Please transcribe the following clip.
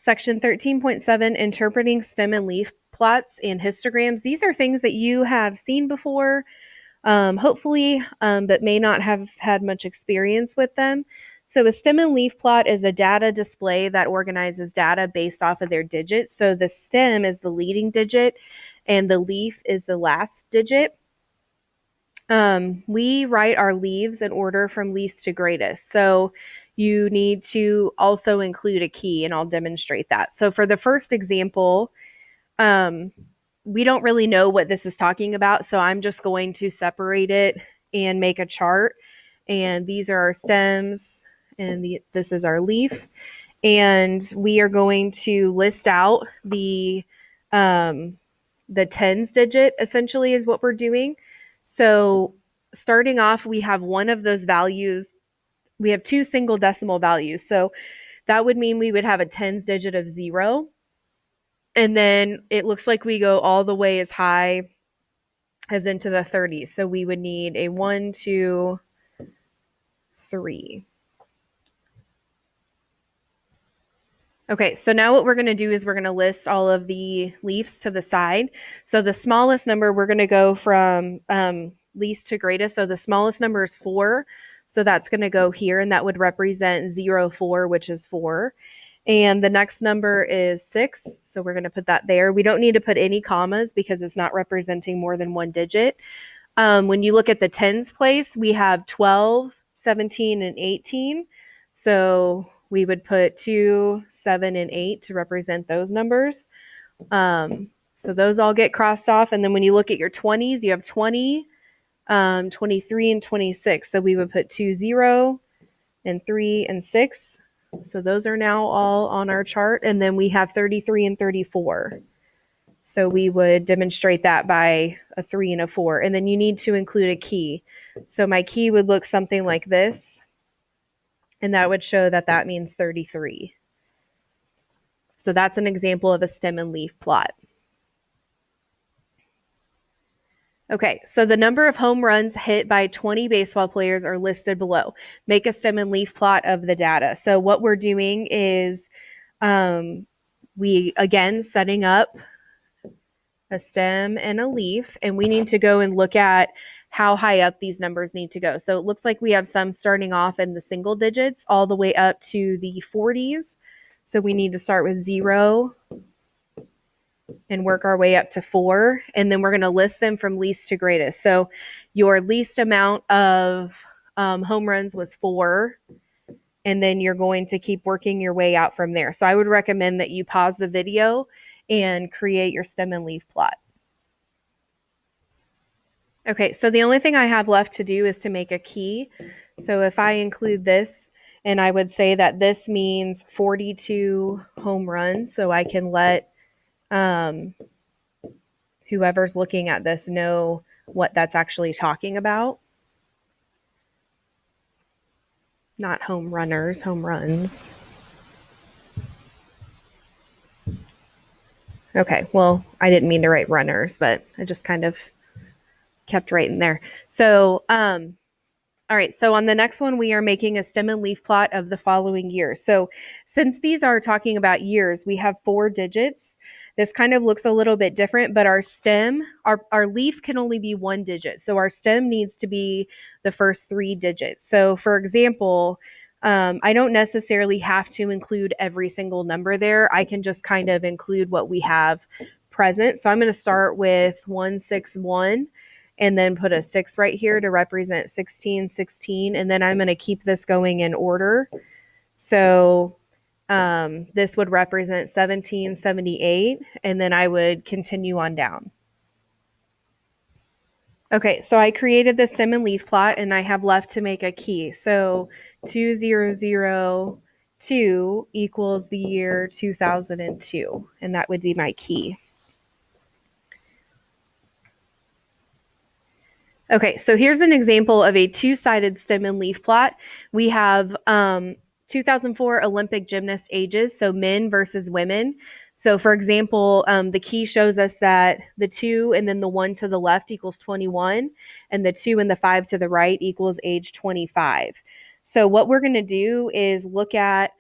Section 13.7, interpreting stem and leaf plots and histograms. These are things that you have seen before, hopefully, but may not have had much experience with them. So a stem and leaf plot is a data display that organizes data based off of their digits. So the stem is the leading digit and the leaf is the last digit. We write our leaves in order from least to greatest. So you need to also include a key, and I'll demonstrate that. So for the first example, we don't really know what this is talking about, so I'm just going to separate it and make a chart. And these are our stems, and this is our leaf. And we are going to list out the tens digit, essentially, is what we're doing. So starting off, we have one of those values. We have two single decimal values. So that would mean we would have a tens digit of 0. And then it looks like we go all the way as high as into the 30s. So we would need a 1, 2, 3. Okay, so now what we're going to do is we're going to list all of the leaves to the side. So the smallest number, we're going to go from least to greatest. So the smallest number is 4. So that's going to go here, and that would represent 0, 4, which is 4. And the next number is 6. So we're going to put that there. We don't need to put any commas because it's not representing more than one digit. When you look at the tens place, we have 12, 17, and 18. So we would put 2, 7, and 8 to represent those numbers. So those all get crossed off. And then when you look at your 20s, you have 20, 23, and 26. So we would put 2, 0, and 3, and 6. So those are now all on our chart. And then we have 33 and 34. So we would demonstrate that by a 3 and a 4. And then you need to include a key. So my key would look something like this. And that would show that that means 33. So that's an example of a stem and leaf plot. Okay, so the number of home runs hit by 20 baseball players are listed below. Make a stem and leaf plot of the data. So what we're doing is we, again, setting up a stem and a leaf, and we need to go and look at how high up these numbers need to go. So it looks like we have some starting off in the single digits all the way up to the 40s. So we need to start with 0 and work our way up to 4. And then we're going to list them from least to greatest. So your least amount of home runs was 4. And then you're going to keep working your way out from there. So I would recommend that you pause the video and create your stem and leaf plot. Okay, so the only thing I have left to do is to make a key. So if I include this, and I would say that this means 42 home runs, so I can let whoever's looking at this know what that's actually talking about. Not home runners, home runs. Okay, well, I didn't mean to write runners, but I just kind of kept writing there. So, all right, so on the next one, we are making a stem and leaf plot of the following years. So since these are talking about years, we have 4 digits. This kind of looks a little bit different, but our stem, our leaf can only be 1 digit. So our stem needs to be the first 3 digits. So for example, I don't necessarily have to include every single number there. I can just kind of include what we have present. So I'm going to start with 161. And then put a 6 right here to represent 16, 16. And then I'm going to keep this going in order. So this would represent 17, 78. And then I would continue on down. Okay, so I created the stem and leaf plot, and I have left to make a key. So 2002 equals the year 2002. And that would be my key. Okay, so here's an example of a 2-sided stem and leaf plot. We have 2004 Olympic gymnast ages, so men versus women. So for example, the key shows us that the 2 and then the 1 to the left equals 21, and the 2 and the 5 to the right equals age 25. So what we're going to do is look at